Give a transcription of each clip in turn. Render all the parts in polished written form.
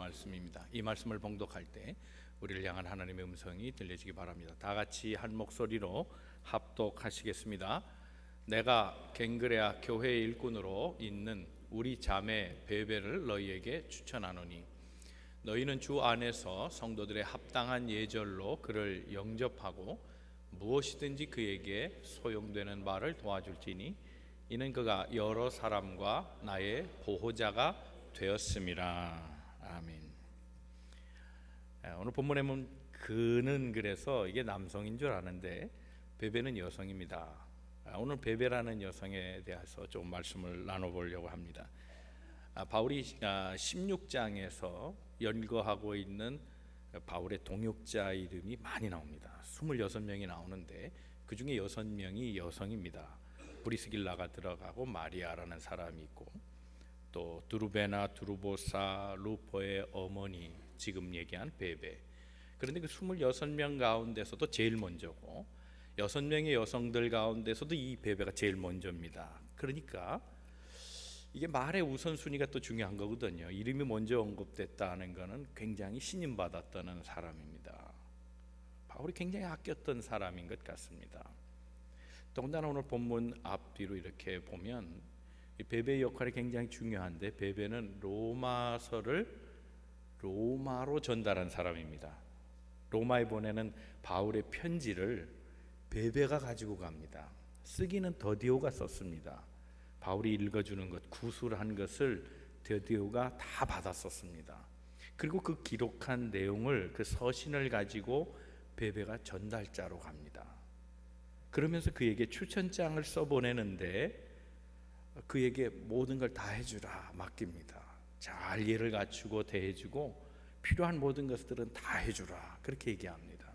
말씀입니다. 이 말씀을 봉독할 때 우리를 향한 하나님의 음성이 들려지기 바랍니다. 다 같이 한 목소리로 합독하시겠습니다. 내가 갱그레아 교회의 일꾼으로 있는 우리 자매 베베를 너희에게 추천하노니 너희는 주 안에서 성도들의 합당한 예절로 그를 영접하고 무엇이든지 그에게 소용되는 바를 도와줄지니 이는 그가 여러 사람과 나의 보호자가 되었음이라. 아멘. 오늘 본문에 보면 그는 그래서 이게 남성인 줄 아는데 베베는 여성입니다. 오늘 베베라는 여성에 대해서 좀 말씀을 나눠보려고 합니다. 바울이 16장에서 연거하고 있는 바울의 동역자 이름이 많이 나옵니다. 26명이 나오는데 그 중에 6명이 여성입니다. 브리스길라가 들어가고 마리아라는 사람이 있고 또 두루베나 두루보사 루포의 어머니 지금 얘기한 베베. 그런데 그 26명 가운데서도 제일 먼저고 6명의 여성들 가운데서도 이 베베가 제일 먼저입니다. 그러니까 이게 말의 우선순위가 또 중요한 거거든요. 이름이 먼저 언급됐다는 것은 굉장히 신임받았다는 사람입니다. 바울이 굉장히 아꼈던 사람인 것 같습니다. 더군다나 오늘 본문 앞뒤로 이렇게 보면 이 베베의 역할이 굉장히 중요한데 베베는 로마서를 로마로 전달한 사람입니다. 로마에 보내는 바울의 편지를 베베가 가지고 갑니다. 쓰기는 더디오가 썼습니다. 바울이 읽어주는 것, 구술한 것을 더디오가 다 받았었습니다. 그리고 그 기록한 내용을 그 서신을 가지고 베베가 전달자로 갑니다. 그러면서 그에게 추천장을 써보내는데 그에게 모든 걸 다 해주라 맡깁니다. 잘 예를 갖추고 대해주고 필요한 모든 것들은 다 해주라 그렇게 얘기합니다.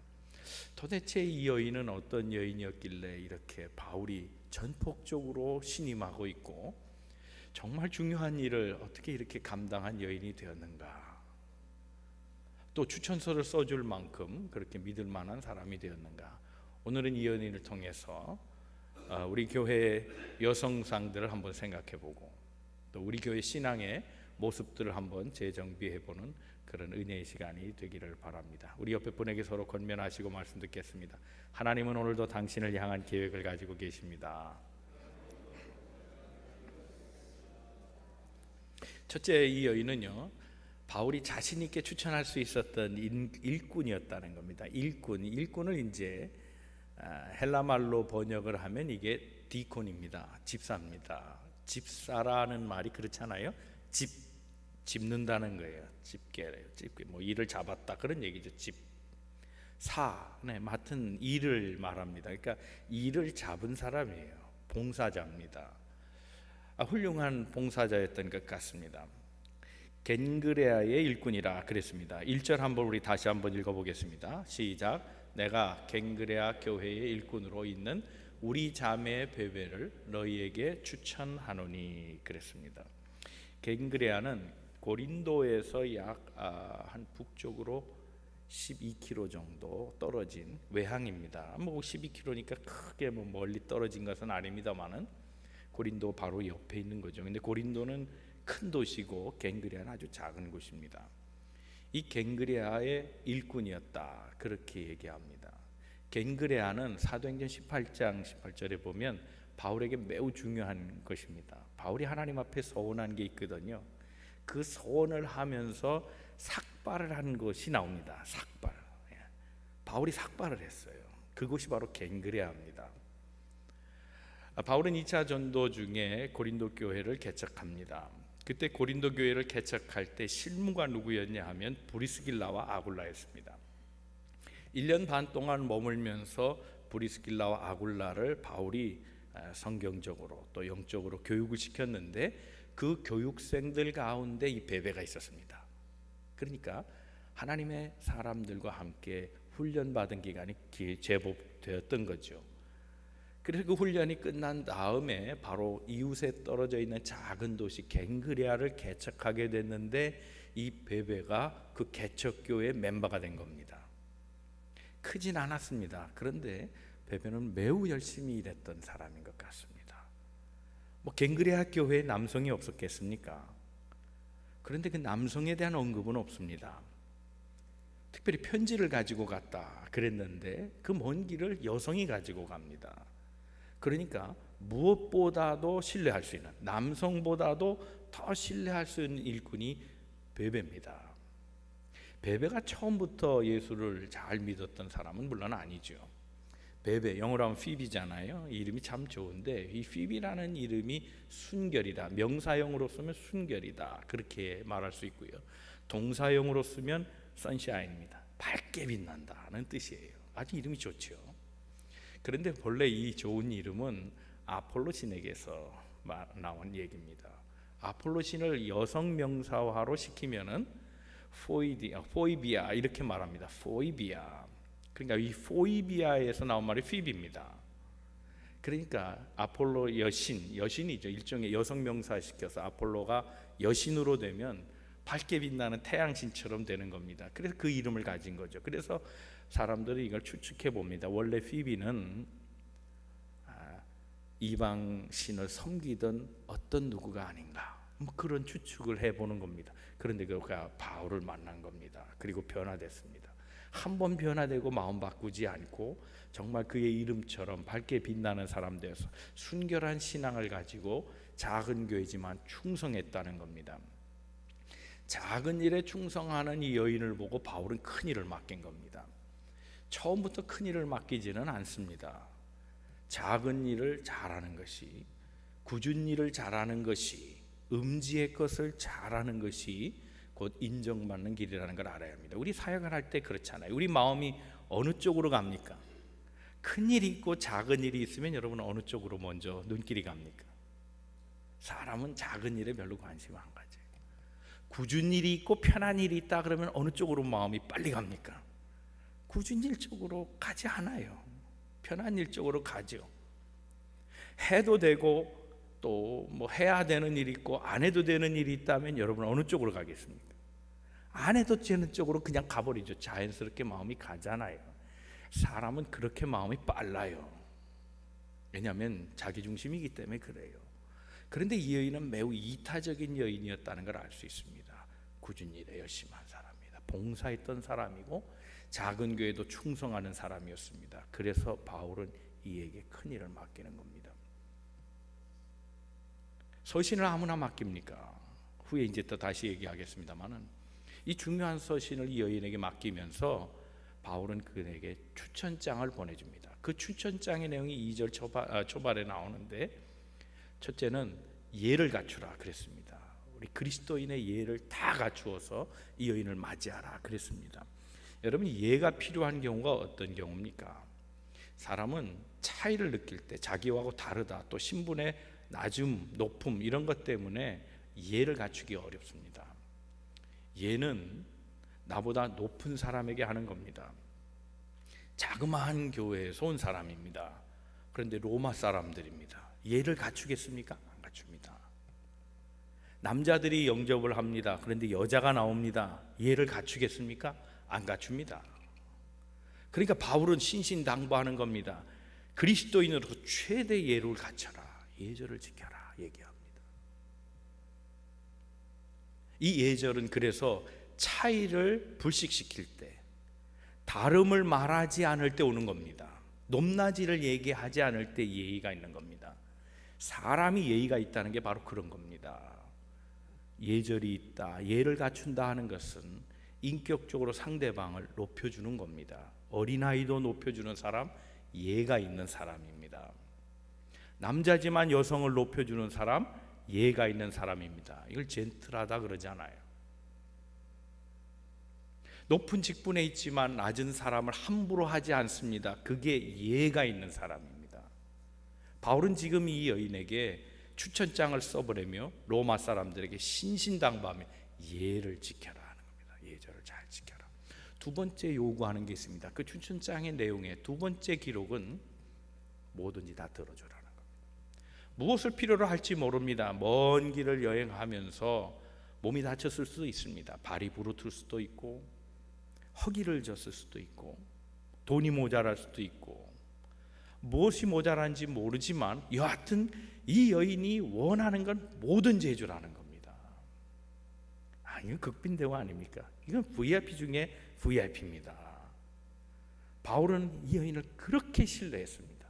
도대체 이 여인은 어떤 여인이었길래 이렇게 바울이 전폭적으로 신임하고 있고 정말 중요한 일을 어떻게 이렇게 감당한 여인이 되었는가, 또 추천서를 써줄 만큼 그렇게 믿을 만한 사람이 되었는가. 오늘은 이 연인을 통해서 우리 교회의 여성상들을 한번 생각해보고 또 우리 교회 신앙의 모습들을 한번 재정비해보는 그런 은혜의 시간이 되기를 바랍니다. 우리 옆에 분에게 서로 권면하시고 말씀 듣겠습니다. 하나님은 오늘도 당신을 향한 계획을 가지고 계십니다. 첫째, 이 여인은요 바울이 자신 있게 추천할 수 있었던 일꾼이었다는 겁니다. 일꾼을 이제 헬라 말로 번역을 하면 이게 디콘입니다. 집사입니다. 집사라는 말이 그렇잖아요. 짚는다는 거예요. 집게 뭐 일을 잡았다 그런 얘기죠. 맡은 일을 말합니다. 그러니까 일을 잡은 사람이에요. 봉사자입니다. 훌륭한 봉사자였던 것 같습니다. 겐그레아의 일꾼이라 그랬습니다. 1절 한번 우리 다시 한번 읽어보겠습니다. 시작. 내가 갱그레아 교회의 일꾼으로 있는 우리 자매 베베를 너희에게 추천하노니 그랬습니다. 갱그레아는 고린도에서 약 한 북쪽으로 12km 정도 떨어진 외항입니다. 뭐 12km니까 크게 뭐 멀리 떨어진 것은 아닙니다만은 고린도 바로 옆에 있는 거죠. 근데 고린도는 큰 도시고 갱그레아는 아주 작은 곳입니다. 이 갱그레아의 일꾼이었다 그렇게 얘기합니다. 갱그레아는 사도행전 18장 18절에 보면 바울에게 매우 중요한 것입니다. 바울이 하나님 앞에 서원한 게 있거든요. 그 서원을 하면서 삭발을 한 것이 나옵니다. 삭발. 바울이 삭발을 했어요. 그곳이 바로 갱그레아입니다. 바울은 2차 전도 중에 고린도 교회를 개척합니다. 그때 고린도 교회를 개척할 때 실무가 누구였냐 하면 브리스길라와 아굴라였습니다. 1년 반 동안 머물면서 브리스길라와 아굴라를 바울이 성경적으로 또 영적으로 교육을 시켰는데 그 교육생들 가운데 이 베베가 있었습니다. 그러니까 하나님의 사람들과 함께 훈련받은 기간이 제법 되었던 거죠. 그래서 그 훈련이 끝난 다음에 바로 이웃에 떨어져 있는 작은 도시 갱그레아를 개척하게 됐는데 이 베베가 그 개척교회의 멤버가 된 겁니다. 크진 않았습니다. 그런데 베베는 매우 열심히 일했던 사람인 것 같습니다. 뭐 갱그레아 교회에 남성이 없었겠습니까? 그런데 그 남성에 대한 언급은 없습니다. 특별히 편지를 가지고 갔다 그랬는데 그 먼 길을 여성이 가지고 갑니다. 그러니까 무엇보다도 신뢰할 수 있는, 남성보다도 더 신뢰할 수 있는 일꾼이 베베입니다. 베베가 처음부터 예수를 잘 믿었던 사람은 물론 아니죠. 베베, 영어로 하면 피비잖아요. 이름이 참 좋은데 이 피비라는 이름이 순결이다, 명사형으로 쓰면 순결이다 그렇게 말할 수 있고요. 동사형으로 쓰면 선샤인입니다. 밝게 빛난다는 뜻이에요. 아주 이름이 좋죠. 그런데 본래 이 좋은 이름은 아폴로 신에게서 나온 얘기입니다. 아폴로 신을 여성 명사화로 시키면은 포이비아 이렇게 말합니다. 포이비아. 그러니까 이 포이비아에서 나온 말이 피비입니다. 그러니까 아폴로 여신이죠. 일종의 여성 명사시켜서 아폴로가 여신으로 되면 밝게 빛나는 태양신처럼 되는 겁니다. 그래서 그 이름을 가진 거죠. 그래서 사람들이 이걸 추측해 봅니다. 원래 피비는 이방 신을 섬기던 어떤 누구가 아닌가, 그런 추측을 해보는 겁니다. 그런데 그가 바울을 만난 겁니다. 그리고 변화됐습니다. 한 번 변화되고 마음 바꾸지 않고 정말 그의 이름처럼 밝게 빛나는 사람 되어서 순결한 신앙을 가지고 작은 교회지만 충성했다는 겁니다. 작은 일에 충성하는 이 여인을 보고 바울은 큰 일을 맡긴 겁니다. 처음부터 큰 일을 맡기지는 않습니다. 작은 일을 잘하는 것이, 굳은 일을 잘하는 것이, 음지의 것을 잘하는 것이 곧 인정받는 길이라는 걸 알아야 합니다. 우리 사역을 할 때 그렇잖아요. 우리 마음이 어느 쪽으로 갑니까? 큰 일이 있고 작은 일이 있으면 여러분은 어느 쪽으로 먼저 눈길이 갑니까? 사람은 작은 일에 별로 관심 안 가져요. 굳은 일이 있고 편한 일이 있다 그러면 어느 쪽으로 마음이 빨리 갑니까? 굳은 일 쪽으로 가지 않아요. 편한 일 쪽으로 가죠. 해도 되고 또 뭐 해야 되는 일이 있고 안 해도 되는 일이 있다면 여러분 어느 쪽으로 가겠습니까? 안 해도 되는 쪽으로 그냥 가버리죠. 자연스럽게 마음이 가잖아요. 사람은 그렇게 마음이 빨라요. 왜냐하면 자기중심이기 때문에 그래요. 그런데 이 여인은 매우 이타적인 여인이었다는 걸 알 수 있습니다. 굳은 일에 열심한 사람입니다. 봉사했던 사람이고 작은 교회도 충성하는 사람이었습니다. 그래서 바울은 이에게 큰 일을 맡기는 겁니다. 서신을 아무나 맡깁니까? 후에 이제 또 다시 얘기하겠습니다만은 이 중요한 서신을 이 여인에게 맡기면서 바울은 그에게 추천장을 보내줍니다. 그 추천장의 내용이 2절 초반에 나오는데, 첫째는 예를 갖추라 그랬습니다. 우리 그리스도인의 예를 다 갖추어서 이 여인을 맞이하라 그랬습니다. 여러분, 예가 필요한 경우가 어떤 경우입니까? 사람은 차이를 느낄 때 자기하고 다르다, 또 신분의 낮음, 높음 이런 것 때문에 예를 갖추기 어렵습니다. 예는 나보다 높은 사람에게 하는 겁니다. 자그마한 교회에서 온 사람입니다. 그런데 로마 사람들입니다. 예를 갖추겠습니까? 안 갖춥니다. 남자들이 영접을 합니다. 그런데 여자가 나옵니다. 예를 갖추겠습니까? 안 갖춥니다. 그러니까 바울은 신신당부하는 겁니다. 그리스도인으로서 최대 예를 갖춰라, 예절을 지켜라 얘기합니다. 이 예절은 그래서 차이를 불식시킬 때, 다름을 말하지 않을 때 오는 겁니다. 높낮이를 얘기하지 않을 때 예의가 있는 겁니다. 사람이 예의가 있다는 게 바로 그런 겁니다. 예절이 있다, 예를 갖춘다 하는 것은 인격적으로 상대방을 높여주는 겁니다. 어린아이도 높여주는 사람, 예가 있는 사람입니다. 남자지만 여성을 높여주는 사람, 예가 있는 사람입니다. 이걸 젠틀하다 그러잖아요. 높은 직분에 있지만 낮은 사람을 함부로 하지 않습니다. 그게 예가 있는 사람입니다. 바울은 지금 이 여인에게 추천장을 써보려며 로마 사람들에게 신신당부하며 예를 지켜라 하는 겁니다. 예절을 잘 지켜라. 두 번째 요구하는 게 있습니다. 그 추천장의 내용의 두 번째 기록은 뭐든지 다 들어주라는 겁니다. 무엇을 필요로 할지 모릅니다. 먼 길을 여행하면서 몸이 다쳤을 수도 있습니다. 발이 부르틀 수도 있고, 허기를 졌을 수도 있고, 돈이 모자랄 수도 있고, 무엇이 모자란지 모르지만 여하튼 이 여인이 원하는 건 뭐든지 해주라는 겁니다. 이건 극빈대우 아닙니까? 이건 VIP 중에 VIP입니다. 바울은 이 여인을 그렇게 신뢰했습니다.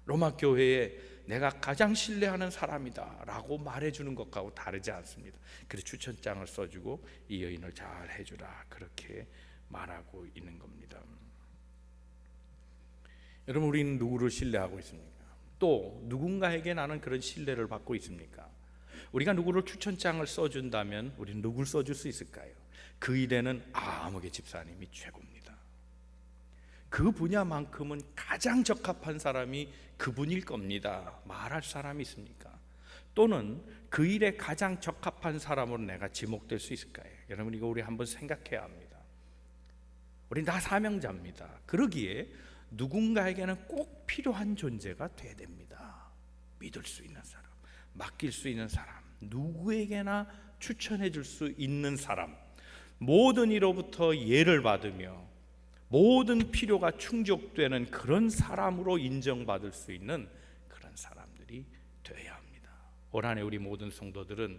로마 교회에 내가 가장 신뢰하는 사람이다 라고 말해주는 것하고 다르지 않습니다. 그래서 추천장을 써주고 이 여인을 잘 해주라 그렇게 말하고 있는 겁니다. 여러분, 우리는 누구를 신뢰하고 있습니까? 또 누군가에게 나는 그런 신뢰를 받고 있습니까? 우리가 누구를 추천장을 써준다면 우리는 누굴 써줄 수 있을까요? 그 일에는 아무개 집사님이 최고입니다. 그 분야만큼은 가장 적합한 사람이 그분일 겁니다. 말할 사람이 있습니까? 또는 그 일에 가장 적합한 사람으로 내가 지목될 수 있을까요? 여러분, 이거 우리 한번 생각해야 합니다. 우리 다 사명자입니다. 그러기에 누군가에게는 꼭 필요한 존재가 돼야 됩니다. 믿을 수 있는 사람, 맡길 수 있는 사람, 누구에게나 추천해 줄 수 있는 사람, 모든 이로부터 예를 받으며 모든 필요가 충족되는 그런 사람으로 인정받을 수 있는 그런 사람들이 되어야 합니다. 올 한 해 우리 모든 성도들은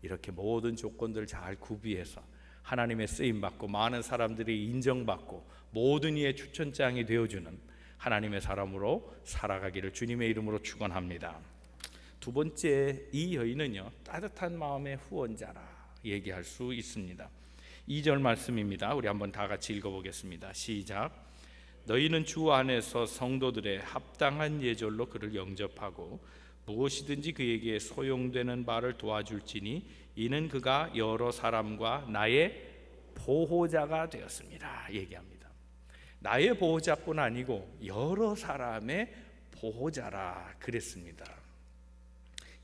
이렇게 모든 조건들을 잘 구비해서 하나님의 쓰임받고 많은 사람들이 인정받고 모든 이의 추천장이 되어주는 하나님의 사람으로 살아가기를 주님의 이름으로 축원합니다. 두 번째, 이 여인은요, 따뜻한 마음의 후원자라 얘기할 수 있습니다. 2절 말씀입니다. 우리 한번 다 같이 읽어보겠습니다. 시작. 너희는 주 안에서 성도들의 합당한 예절로 그를 영접하고 무엇이든지 그에게 소용되는 바를 도와줄지니 이는 그가 여러 사람과 나의 보호자가 되었습니다. 얘기합니다. 나의 보호자뿐 아니고 여러 사람의 보호자라 그랬습니다.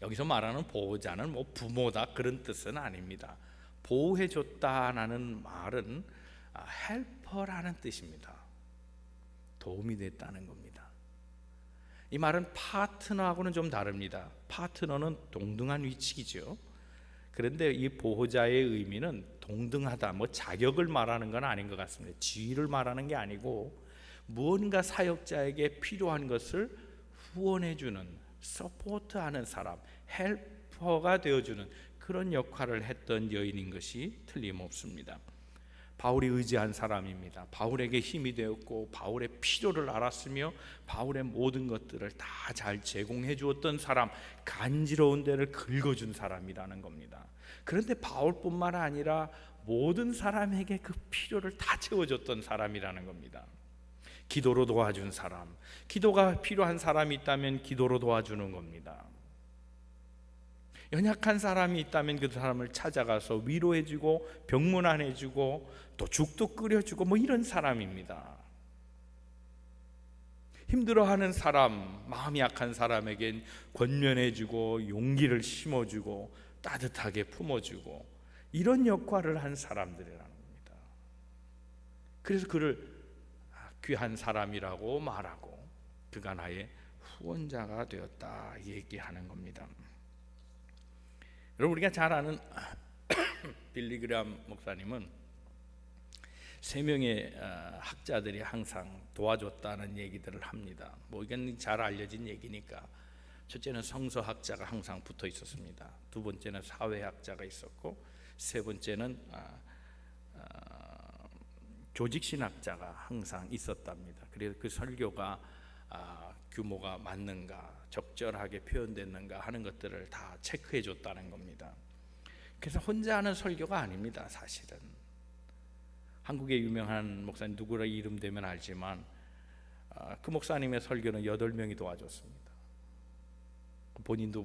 여기서 말하는 보호자는 뭐 부모다 그런 뜻은 아닙니다. 보호해줬다라는 말은 헬퍼라는 뜻입니다. 도움이 됐다는 겁니다. 이 말은 파트너하고는 좀 다릅니다. 파트너는 동등한 위치이죠. 그런데 이 보호자의 의미는 동등하다, 뭐 자격을 말하는 건 아닌 것 같습니다. 지위를 말하는 게 아니고 무언가 사역자에게 필요한 것을 후원해주는, 서포트하는 사람, 헬퍼가 되어주는 그런 역할을 했던 여인인 것이 틀림없습니다. 바울이 의지한 사람입니다. 바울에게 힘이 되었고 바울의 필요를 알았으며 바울의 모든 것들을 다 잘 제공해 주었던 사람, 간지러운 데를 긁어준 사람이라는 겁니다. 그런데 바울뿐만 아니라 모든 사람에게 그 필요를 다 채워줬던 사람이라는 겁니다. 기도로 도와준 사람, 기도가 필요한 사람이 있다면 기도로 도와주는 겁니다. 연약한 사람이 있다면 그 사람을 찾아가서 위로해주고 병문안해주고 또 죽도 끓여주고 뭐 이런 사람입니다. 힘들어하는 사람, 마음이 약한 사람에겐 권면해주고 용기를 심어주고 따뜻하게 품어주고 이런 역할을 한 사람들이라는 겁니다. 그래서 그를 귀한 사람이라고 말하고 그가 나의 후원자가 되었다 얘기하는 겁니다. 여러분, 우리가 잘 아는 빌리그람 목사님은 3명의 학자들이 항상 도와줬다는 얘기들을 합니다. 뭐 이건 잘 알려진 얘기니까. 첫째는 성서학자가 항상 붙어 있었습니다. 두 번째는 사회학자가 있었고, 세 번째는 조직신학자가 항상 있었답니다. 그래서 그 설교가 규모가 맞는가, 적절하게 표현됐는가 하는 것들을 다 체크해 줬다는 겁니다. 그래서 혼자 하는 설교가 아닙니다. 사실은 한국의 유명한 목사님 누구라 이름 되면 알지만 그 목사님의 설교는 8명이 도와줬습니다. 본인도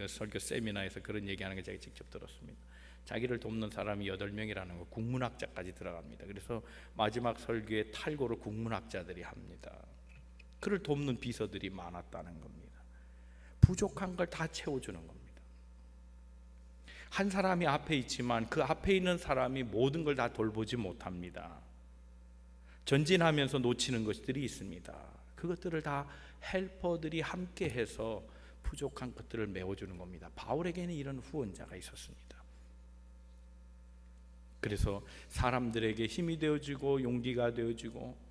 설교 세미나에서 그런 얘기하는 거 제가 직접 들었습니다. 자기를 돕는 사람이 8명이라는 거, 국문학자까지 들어갑니다. 그래서 마지막 설교에 탈고를 국문학자들이 합니다. 그를 돕는 비서들이 많았다는 겁니다. 부족한 걸 다 채워주는 겁니다. 한 사람이 앞에 있지만 그 앞에 있는 사람이 모든 걸 다 돌보지 못합니다. 전진하면서 놓치는 것들이 있습니다. 그것들을 다 헬퍼들이 함께 해서 부족한 것들을 메워주는 겁니다. 바울에게는 이런 후원자가 있었습니다. 그래서 사람들에게 힘이 되어주고 용기가 되어주고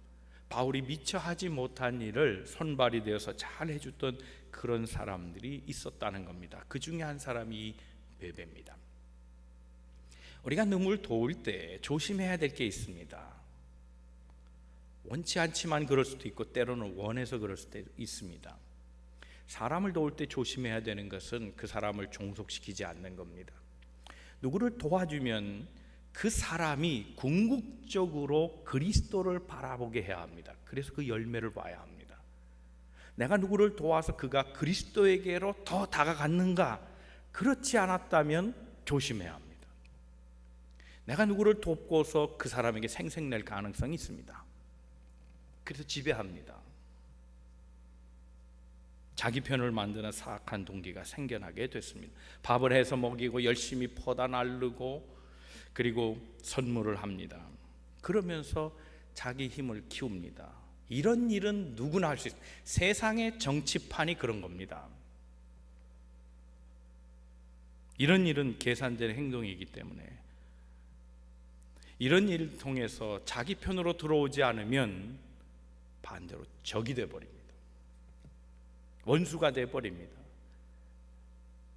바울이 미처 하지 못한 일을 손발이 되어서 잘 해줬던 그런 사람들이 있었다는 겁니다. 그 중에 한 사람이 베베입니다. 우리가 누구를 도울 때 조심해야 될 게 있습니다. 원치 않지만 그럴 수도 있고 때로는 원해서 그럴 수도 있습니다. 사람을 도울 때 조심해야 되는 것은 그 사람을 종속시키지 않는 겁니다. 누구를 도와주면 그 사람이 궁극적으로 그리스도를 바라보게 해야 합니다. 그래서 그 열매를 봐야 합니다. 내가 누구를 도와서 그가 그리스도에게로 더 다가갔는가? 그렇지 않았다면 조심해야 합니다. 내가 누구를 돕고서 그 사람에게 생색낼 가능성이 있습니다. 그래서 지배합니다. 자기 편을 만드는 사악한 동기가 생겨나게 됐습니다. 밥을 해서 먹이고 열심히 퍼다 나르고 그리고 선물을 합니다. 그러면서 자기 힘을 키웁니다. 이런 일은 누구나 할 수 있어요. 세상의 정치판이 그런 겁니다. 이런 일은 계산된 행동이기 때문에 이런 일을 통해서 자기 편으로 들어오지 않으면 반대로 적이 되어버립니다. 원수가 되어버립니다.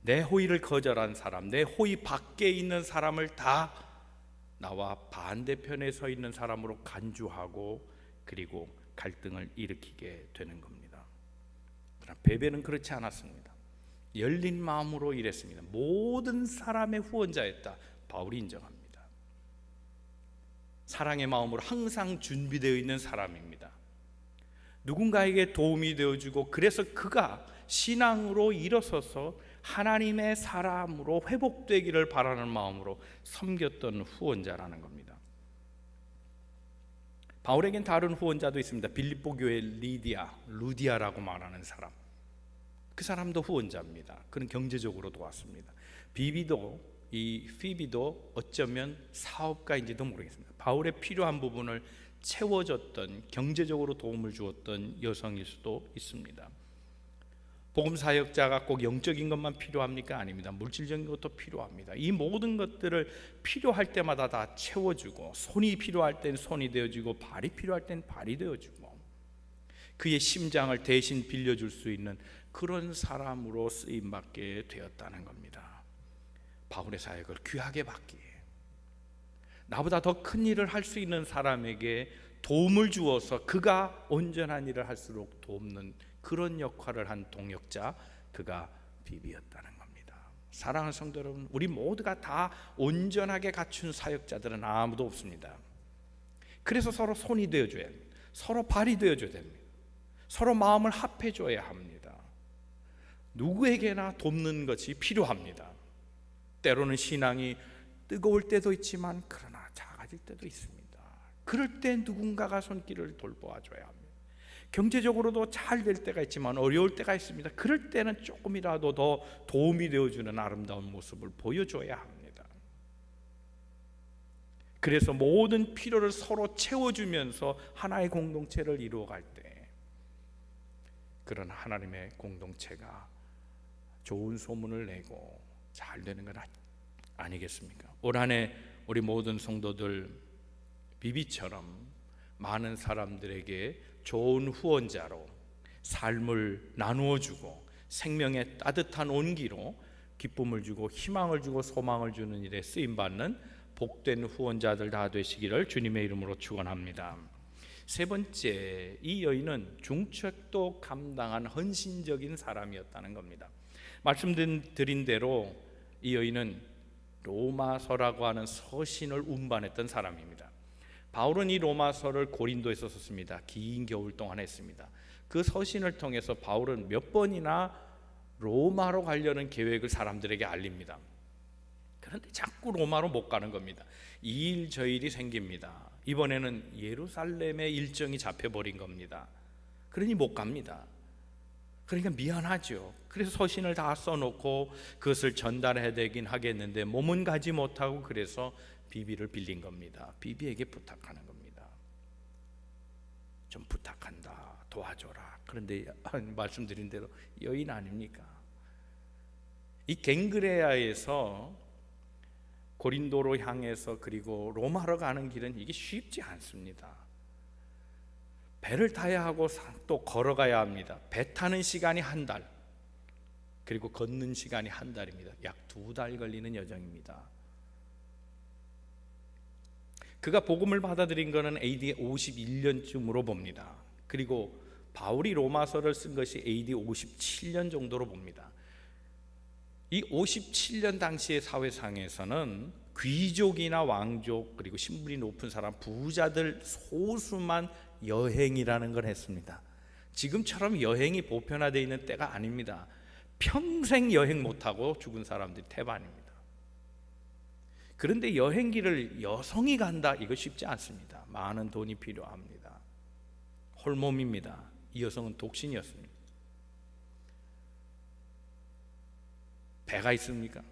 내 호의를 거절한 사람, 내 호의 밖에 있는 사람을 다 나와 반대편에 서 있는 사람으로 간주하고 그리고 갈등을 일으키게 되는 겁니다. 그러나 베베는 그렇지 않았습니다. 열린 마음으로 일했습니다. 모든 사람의 후원자였다. 바울이 인정합니다. 사랑의 마음으로 항상 준비되어 있는 사람입니다. 누군가에게 도움이 되어주고 그래서 그가 신앙으로 일어서서 하나님의 사람으로 회복되기를 바라는 마음으로 섬겼던 후원자라는 겁니다. 바울에겐 다른 후원자도 있습니다. 빌립보 교회 루디아라고 말하는 사람. 그 사람도 후원자입니다. 그는 경제적으로 도왔습니다. 피비도 어쩌면 사업가인지도 모르겠습니다. 바울의 필요한 부분을 채워줬던, 경제적으로 도움을 주었던 여성일 수도 있습니다. 복음 사역자가 꼭 영적인 것만 필요합니까? 아닙니다. 물질적인 것도 필요합니다. 이 모든 것들을 필요할 때마다 다 채워주고, 손이 필요할 땐 손이 되어주고, 발이 필요할 땐 발이 되어주고, 그의 심장을 대신 빌려줄 수 있는 그런 사람으로 쓰임받게 되었다는 겁니다. 바울의 사역을 귀하게 받기에 나보다 더 큰 일을 할 수 있는 사람에게 도움을 주어서 그가 온전한 일을 할수록 돕는 그런 역할을 한 동역자, 그가 비비였다는 겁니다. 사랑하는 성도 여러분, 우리 모두가 다 온전하게 갖춘 사역자들은 아무도 없습니다. 그래서 서로 손이 되어줘야 합니다. 서로 발이 되어줘야 됩니다. 서로 마음을 합해줘야 합니다. 누구에게나 돕는 것이 필요합니다. 때로는 신앙이 뜨거울 때도 있지만 그러나 작아질 때도 있습니다. 그럴 때 누군가가 손길을 돌보아줘야 합니다. 경제적으로도 잘 될 때가 있지만 어려울 때가 있습니다. 그럴 때는 조금이라도 더 도움이 되어주는 아름다운 모습을 보여줘야 합니다. 그래서 모든 필요를 서로 채워주면서 하나의 공동체를 이루어갈 때 그런 하나님의 공동체가 좋은 소문을 내고 잘 되는 건 아니겠습니까? 올 한 해 우리 모든 성도들 비비처럼 많은 사람들에게 좋은 후원자로 삶을 나누어주고 생명의 따뜻한 온기로 기쁨을 주고 희망을 주고 소망을 주는 일에 쓰임받는 복된 후원자들 다 되시기를 주님의 이름으로 축원합니다. 세 번째, 이 여인은 중책도 감당한 헌신적인 사람이었다는 겁니다. 말씀드린 대로 이 여인은 로마서라고 하는 서신을 운반했던 사람입니다. 바울은 이 로마서를 고린도에서 썼습니다. 긴 겨울 동안 했습니다. 그 서신을 통해서 바울은 몇 번이나 로마로 가려는 계획을 사람들에게 알립니다. 그런데 자꾸 로마로 못 가는 겁니다. 이 일 저 일이 생깁니다. 이번에는 예루살렘의 일정이 잡혀버린 겁니다. 그러니 못 갑니다. 그러니까 미안하죠. 그래서 서신을 다 써놓고 그것을 전달해야 되긴 하겠는데 몸은 가지 못하고 그래서 비비를 빌린 겁니다. 비비에게 부탁하는 겁니다. 좀 부탁한다, 도와줘라. 그런데 말씀드린 대로 여인 아닙니까? 이 갱그레아에서 고린도로 향해서 그리고 로마로 가는 길은 이게 쉽지 않습니다. 배를 타야 하고 또 걸어가야 합니다. 배 타는 시간이 한 달, 그리고 걷는 시간이 한 달입니다. 약 2달 걸리는 여정입니다. 그가 복음을 받아들인 것은 AD 51년쯤으로 봅니다. 그리고 바울이 로마서를 쓴 것이 AD 57년 정도로 봅니다. 이 57년 당시의 사회상에서는 귀족이나 왕족 그리고 신분이 높은 사람, 부자들 소수만 여행이라는 걸 했습니다. 지금처럼 여행이 보편화되어 있는 때가 아닙니다. 평생 여행 못하고 죽은 사람들이 태반입니다. 그런데 여행기를 여성이 간다, 이거 쉽지 않습니다. 많은 돈이 필요합니다. 홀몸입니다. 이 여성은 독신이었습니다. 배가 있습니까?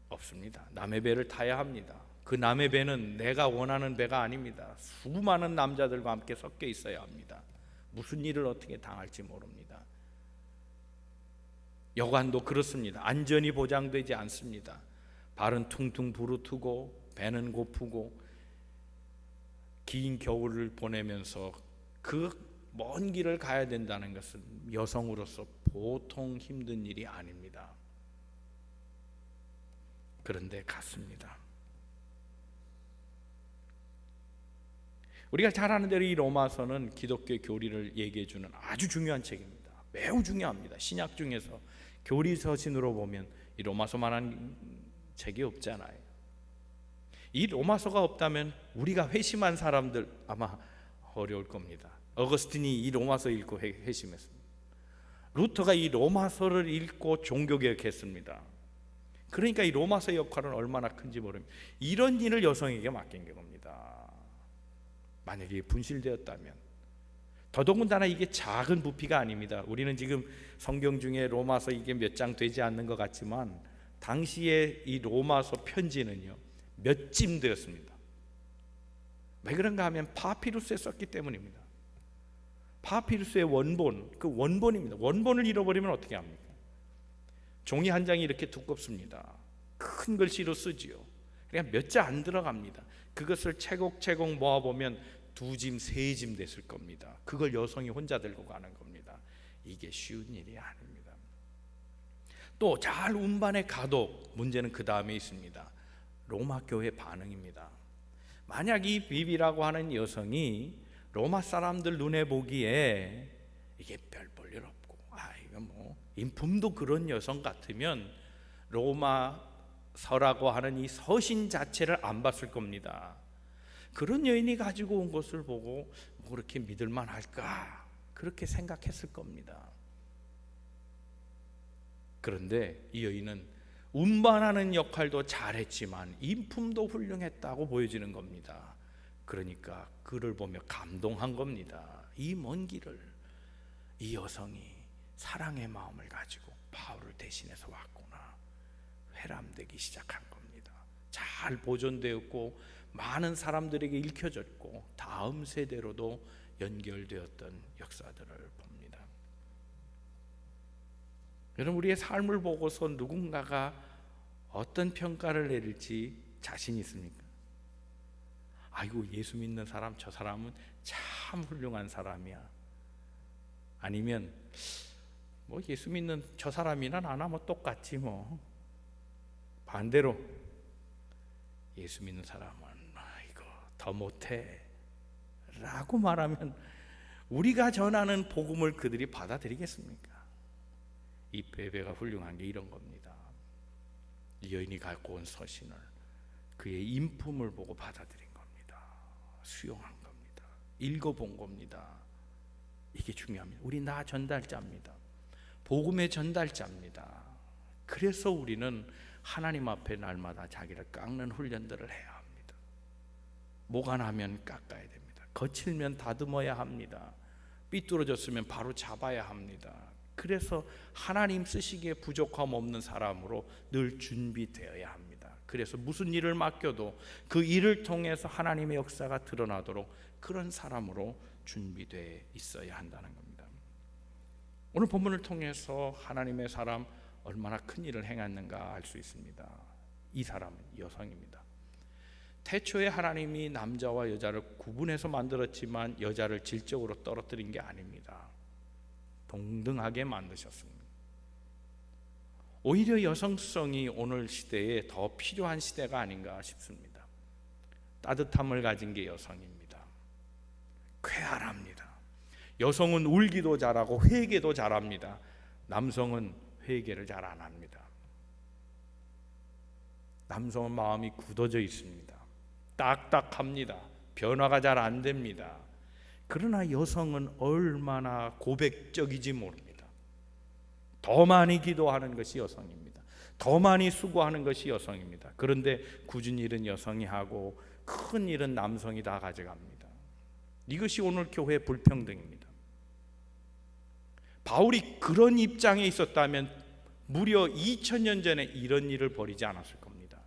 없습니다. 남의 배를 타야 합니다. 그 남의 배는 내가 원하는 배가 아닙니다. 수많은 남자들과 함께 섞여 있어야 합니다. 무슨 일을 어떻게 당할지 모릅니다. 여관도 그렇습니다. 안전이 보장되지 않습니다. 발은 퉁퉁 부르트고 배는 고프고 긴 겨울을 보내면서 그 먼 길을 가야 된다는 것은 여성으로서 보통 힘든 일이 아닙니다. 그런데 갔습니다. 우리가 잘 아는 대로 이 로마서는 기독교의 교리를 얘기해 주는 아주 중요한 책입니다. 매우 중요합니다. 신약 중에서 교리 서신으로 보면 이 로마서만한 책이 없잖아요. 이 로마서가 없다면 우리가 회심한 사람들 아마 어려울 겁니다. 어거스틴이 이 로마서 읽고 회심했습니다. 루터가 이 로마서를 읽고 종교개혁했습니다. 그러니까 이 로마서 역할은 얼마나 큰지 모릅니다. 이런 일을 여성에게 맡긴 겁니다. 만약에 분실되었다면, 더더군다나 이게 작은 부피가 아닙니다. 우리는 지금 성경 중에 로마서 이게 몇 장 되지 않는 것 같지만 당시에 이 로마서 편지는요 몇 찜 되었습니다. 왜 그런가 하면 파피루스에 썼기 때문입니다. 파피루스의 원본, 그 원본입니다. 원본을 잃어버리면 어떻게 합니까? 종이 한 장이 이렇게 두껍습니다. 큰 글씨로 쓰지요. 그냥 몇 자 안 들어갑니다. 그것을 채곡채곡 모아보면 2짐, 3짐 됐을 겁니다. 그걸 여성이 혼자 들고 가는 겁니다. 이게 쉬운 일이 아닙니다. 또 잘 운반해 가도 문제는 그 다음에 있습니다. 로마 교회 반응입니다. 만약 이 비비라고 하는 여성이 로마 사람들 눈에 보기에 이게 별 볼 일 없고, 이거 뭐 인품도 그런 여성 같으면 로마서라고 하는 이 서신 자체를 안 봤을 겁니다. 그런 여인이 가지고 온 것을 보고 뭐 그렇게 믿을만 할까, 그렇게 생각했을 겁니다. 그런데 이 여인은 운반하는 역할도 잘했지만 인품도 훌륭했다고 보여지는 겁니다. 그러니까 그를 보며 감동한 겁니다. 이 먼 길을 이 여성이 사랑의 마음을 가지고 바울을 대신해서 왔구나, 회람되기 시작한 겁니다. 잘 보존되었고 많은 사람들에게 읽혀졌고 다음 세대로도 연결되었던 역사들을 봅니다. 여러분, 우리의 삶을 보고서 누군가가 어떤 평가를 내릴지 자신 있습니까? 아이고, 예수 믿는 사람, 저 사람은 참 훌륭한 사람이야. 아니면 뭐 예수 믿는 저 사람이나 나나 뭐 똑같지 뭐. 반대로 예수 믿는 사람은 이거 더 못해 라고 말하면 우리가 전하는 복음을 그들이 받아들이겠습니까? 이 베베가 훌륭한 게 이런 겁니다. 이 여인이 갖고 온 서신을 그의 인품을 보고 받아들인 겁니다. 수용한 겁니다. 읽어본 겁니다. 이게 중요합니다. 우리 나 전달자입니다. 복음의 전달자입니다. 그래서 우리는 하나님 앞에 날마다 자기를 깎는 훈련들을 해야 합니다. 뭐가 나면 깎아야 됩니다. 거칠면 다듬어야 합니다. 삐뚤어졌으면 바로 잡아야 합니다. 그래서 하나님 쓰시기에 부족함 없는 사람으로 늘 준비되어야 합니다. 그래서 무슨 일을 맡겨도 그 일을 통해서 하나님의 역사가 드러나도록 그런 사람으로 준비되어 있어야 한다는 겁니다. 오늘 본문을 통해서 하나님의 사람 얼마나 큰 일을 행했는가 알 수 있습니다. 이 사람은 여성입니다. 태초에 하나님이 남자와 여자를 구분해서 만들었지만 여자를 질적으로 떨어뜨린 게 아닙니다. 동등하게 만드셨습니다. 오히려 여성성이 오늘 시대에 더 필요한 시대가 아닌가 싶습니다. 따뜻함을 가진 게 여성입니다. 쾌활합니다. 여성은 울기도 잘하고 회개도 잘합니다. 남성은 회개를 잘 안 합니다. 남성은 마음이 굳어져 있습니다. 딱딱합니다. 변화가 잘 안 됩니다. 그러나 여성은 얼마나 고백적이지 모릅니다. 더 많이 기도하는 것이 여성입니다. 더 많이 수고하는 것이 여성입니다. 그런데 굳은 일은 여성이 하고 큰 일은 남성이 다 가져갑니다. 이것이 오늘 교회 불평등입니다. 바울이 그런 입장에 있었다면 무려 2000년 전에 이런 일을 벌이지 않았을 겁니다.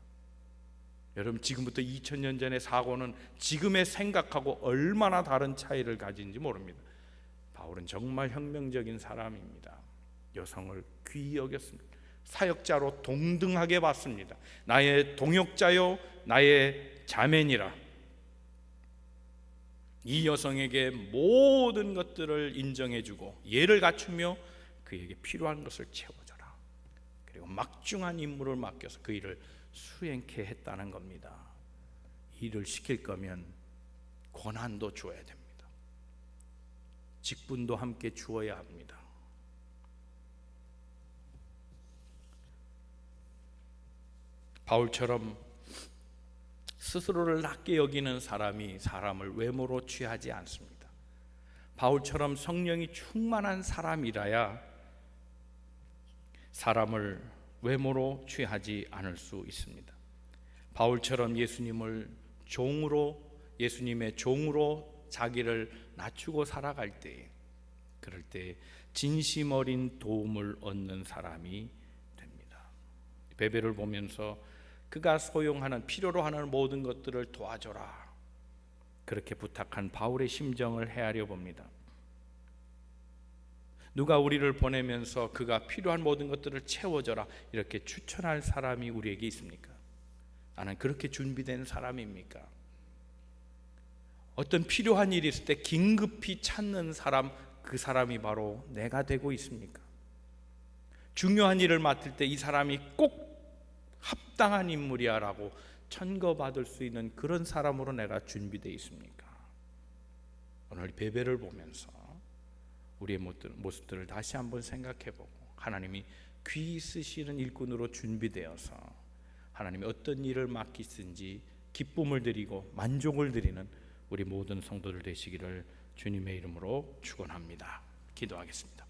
여러분, 지금부터 2000년 전의 사고는 지금의 생각하고 얼마나 다른 차이를 가진지 모릅니다. 바울은 정말 혁명적인 사람입니다. 여성을 귀히 여겼습니다. 사역자로 동등하게 봤습니다. 나의 동역자요 나의 자매니라. 이 여성에게 모든 것들을 인정해주고 예를 갖추며 그에게 필요한 것을 채워줘라. 그리고 막중한 임무를 맡겨서 그 일을 수행케 했다는 겁니다. 일을 시킬 거면 권한도 주어야 됩니다. 직분도 함께 주어야 합니다. 바울처럼 스스로를 낮게 여기는 사람이 사람을 외모로 취하지 않습니다. 바울처럼 성령이 충만한 사람이라야 사람을 외모로 취하지 않을 수 있습니다. 바울처럼 예수님의 종으로 자기를 낮추고 살아갈 때, 그럴 때 진심 어린 도움을 얻는 사람이 됩니다. 베베를 보면서 그가 소용하는 필요로 하는 모든 것들을 도와줘라, 그렇게 부탁한 바울의 심정을 헤아려 봅니다. 누가 우리를 보내면서 그가 필요한 모든 것들을 채워줘라 이렇게 추천할 사람이 우리에게 있습니까? 나는 그렇게 준비된 사람입니까? 어떤 필요한 일이 있을 때 긴급히 찾는 사람, 그 사람이 바로 내가 되고 있습니까? 중요한 일을 맡을 때 이 사람이 꼭 합당한 인물이야 라고 천거받을 수 있는 그런 사람으로 내가 준비되어 있습니까? 오늘 베베를 보면서 우리의 모습들을 다시 한번 생각해보고 하나님이 귀히 쓰시는 일꾼으로 준비되어서 하나님이 어떤 일을 맡기든지 기쁨을 드리고 만족을 드리는 우리 모든 성도들 되시기를 주님의 이름으로 축원합니다. 기도하겠습니다.